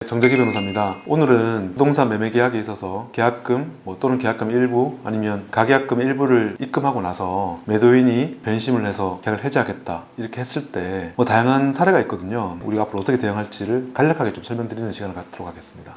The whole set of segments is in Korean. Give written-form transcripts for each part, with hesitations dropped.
정재기 변호사입니다. 오늘은 부동산 매매 계약에 있어서 계약금 또는 계약금 일부 아니면 가계약금 일부를 입금하고 나서 매도인이 변심을 해서 계약을 해지하겠다 이렇게 했을 때 다양한 사례가 있거든요. 우리가 앞으로 어떻게 대응할지를 간략하게 좀 설명드리는 시간을 갖도록 하겠습니다.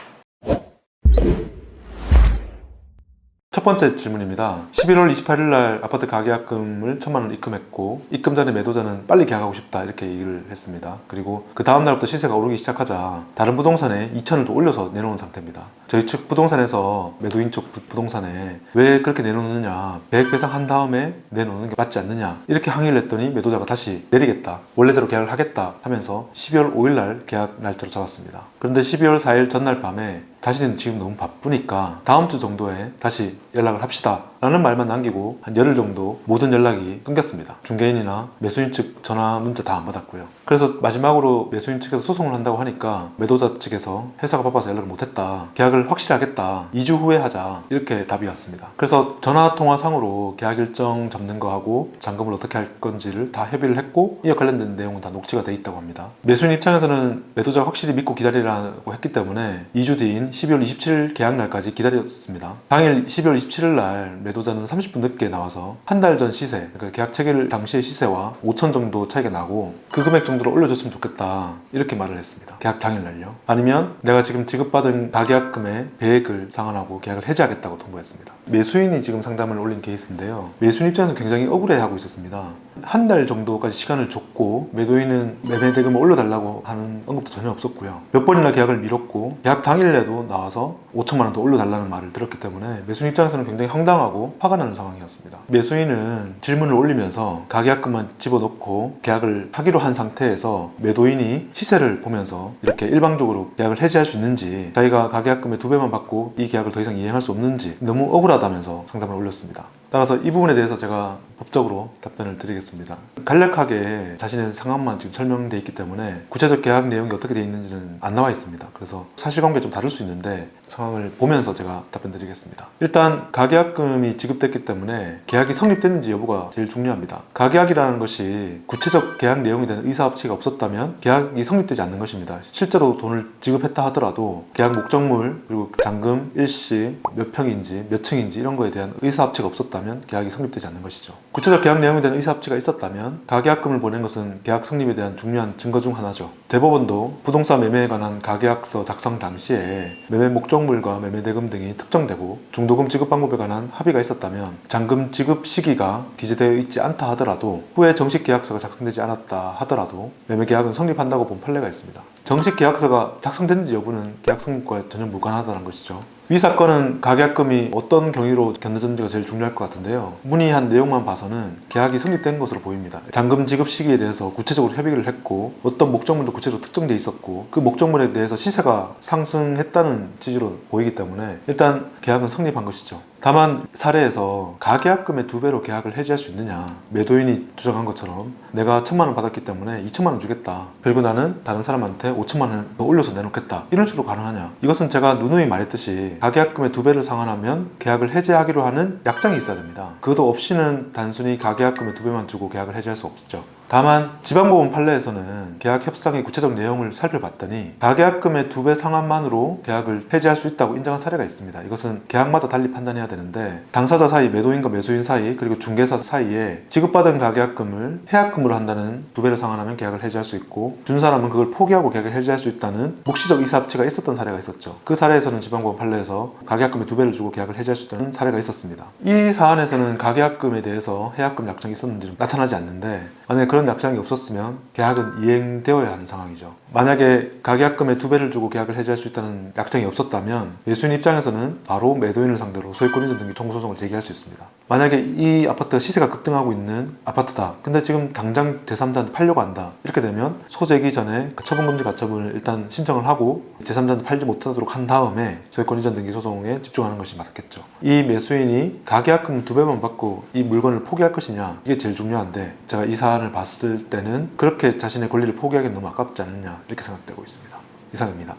첫 번째 질문입니다. 11월 28일 날 아파트 가계약금을 1,000만 원 입금했고 입금 전에 매도자는 빨리 계약하고 싶다 이렇게 얘기를 했습니다. 그리고 그 다음 날부터 시세가 오르기 시작하자 다른 부동산에 2천을 더 올려서 내놓은 상태입니다. 저희 측 부동산에서 매도인 쪽 부동산에 왜 그렇게 내놓느냐, 배액 배상한 다음에 내놓는 게 맞지 않느냐 이렇게 항의를 했더니 매도자가 다시 내리겠다, 원래대로 계약을 하겠다 하면서 12월 5일 날 계약 날짜로 잡았습니다. 그런데 12월 4일 전날 밤에 자신은 지금 너무 바쁘니까 다음 주 정도에 다시 연락을 합시다 라는 말만 남기고 한 열흘 정도 모든 연락이 끊겼습니다. 중개인이나 매수인 측 전화 문자 다 안 받았고요. 그래서 마지막으로 매수인 측에서 소송을 한다고 하니까 매도자 측에서 회사가 바빠서 연락을 못했다, 계약을 확실히 하겠다, 2주 후에 하자 이렇게 답이 왔습니다. 그래서 전화통화상으로 계약 일정 잡는 거하고 잔금을 어떻게 할 건지를 다 협의를 했고 이와 관련된 내용은 다 녹취가 돼 있다고 합니다. 매수인 입장에서는 매도자가 확실히 믿고 기다리라고 했기 때문에 2주 뒤인 12월 27일 계약 날까지 기다렸습니다. 당일 12월 27일 날 매도자는 30분 늦게 나와서 한 달 전 시세, 그러니까 계약 체결 당시의 시세와 5천 정도 차이가 나고 그 금액 정도로 올려줬으면 좋겠다 이렇게 말을 했습니다. 계약 당일 날요. 아니면 내가 지금 지급받은 가계약금의 배액을 상환하고 계약을 해지하겠다고 통보했습니다. 매수인이 지금 상담을 올린 케이스인데요. 매수인 입장에서 굉장히 억울해하고 있었습니다. 한 달 정도까지 시간을 줬고 매도인은 매매 대금을 올려달라고 하는 언급도 전혀 없었고요. 몇 번이나 계약을 미뤘고 계약 당일에도 나와서 5천만 원 더 올려달라는 말을 들었기 때문에 매수인 입장에서는 굉장히 황당하고 화가 나는 상황이었습니다. 매수인은 질문을 올리면서 가계약금만 집어넣고 계약을 하기로 한 상태에서 매도인이 시세를 보면서 이렇게 일방적으로 계약을 해지할 수 있는지, 자기가 가계약금의 2배만 받고 이 계약을 더 이상 이행할 수 없는지 너무 억울하다면서 상담을 올렸습니다. 따라서 이 부분에 대해서 제가 법적으로 답변을 드리겠습니다. 간략하게 자신의 상황만 지금 설명되어 있기 때문에 구체적 계약 내용이 어떻게 되어 있는지는 안 나와 있습니다. 그래서 사실관계가 좀 다를 수 있는데 상황을 보면서 제가 답변 드리겠습니다. 일단 가계약금이 지급됐기 때문에 계약이 성립됐는지 여부가 제일 중요합니다. 가계약이라는 것이 구체적 계약 내용에 대한 의사합치가 없었다면 계약이 성립되지 않는 것입니다. 실제로 돈을 지급했다 하더라도 계약 목적물, 그리고 잔금, 일시, 몇 평인지 몇 층인지 이런 거에 대한 의사합치가 없었다면 계약이 성립되지 않는 것이죠. 구체적 계약 내용에 대한 의사합치가 있었다면 가계약금을 보낸 것은 계약 성립에 대한 중요한 증거 중 하나죠. 대법원도 부동산 매매에 관한 가계약서 작성 당시에 매매 목적물과 매매 대금 등이 특정되고 중도금 지급 방법에 관한 합의가 있었다면 잔금 지급 시기가 기재되어 있지 않다 하더라도 후에 정식 계약서가 작성되지 않았다 하더라도 매매 계약은 성립한다고 본 판례가 있습니다. 정식 계약서가 작성됐는지 여부는 계약 성립과 전혀 무관하다는 것이죠. 이 사건은 가계약금이 어떤 경위로 견뎌졌는지가 제일 중요할 것 같은데요. 문의한 내용만 봐서는 계약이 성립된 것으로 보입니다. 잔금 지급 시기에 대해서 구체적으로 협의를 했고 어떤 목적물도 구체적으로 특정돼 있었고 그 목적물에 대해서 시세가 상승했다는 취지로 보이기 때문에 일단 계약은 성립한 것이죠. 다만 사례에서 가계약금의 2배로 계약을 해지할 수 있느냐, 매도인이 주장한 것처럼 내가 1,000만 원 받았기 때문에 2천만 원 주겠다, 그리고 나는 다른 사람한테 5천만 원 더 올려서 내놓겠다, 이런 식으로 가능하냐. 이것은 제가 누누이 말했듯이 가계약금의 2배를 상환하면 계약을 해지하기로 하는 약정이 있어야 됩니다. 그것도 없이는 단순히 가계약금의 2배만 주고 계약을 해지할 수 없죠. 다만 지방법원 판례에서는 계약 협상의 구체적 내용을 살펴봤더니 가계약금의 2배 상환만으로 계약을 해지할 수 있다고 인정한 사례가 있습니다. 이것은 계약마다 달리 판단해야 되는데 당사자 사이, 매도인과 매수인 사이, 그리고 중개사 사이에 지급받은 가계약금을 해약금으로 한다는 2배를 상환하면 계약을 해지할 수 있고 준 사람은 그걸 포기하고 계약을 해지할 수 있다는 묵시적 의사합치가 있었던 사례가 있었죠. 그 사례에서는 지방법원 판례에서 가계약금의 2배를 주고 계약을 해지할 수 있다는 사례가 있었습니다. 이 사안에서는 가계약금에 대해서 해약금 약정이 있었는지 나타나지 않는데 만약에 그런 약정이 없었으면 계약은 이행되어야 하는 상황이죠. 만약에 가계약금의 2배를 주고 계약을 해지할 수 있다는 약정이 없었다면 매수인 입장에서는 바로 매도인을 상대로 소유권 이전 등기 청구소송을 제기할 수 있습니다. 만약에 이 아파트가 시세가 급등하고 있는 아파트다, 근데 지금 당장 제3자한테 팔려고 한다, 이렇게 되면 소재기 전에 처분금지 가처분을 일단 신청을 하고 제3자한테 팔지 못하도록 한 다음에 소유권 이전 등기 소송에 집중하는 것이 맞겠죠. 이 매수인이 가계약금 2배만 받고 이 물건을 포기할 것이냐, 이게 제일 중요한데 제가 이 사안을 봤을 때는 그렇게 자신의 권리를 포기하기는 너무 아깝지 않느냐 이렇게 생각되고 있습니다. 이상입니다.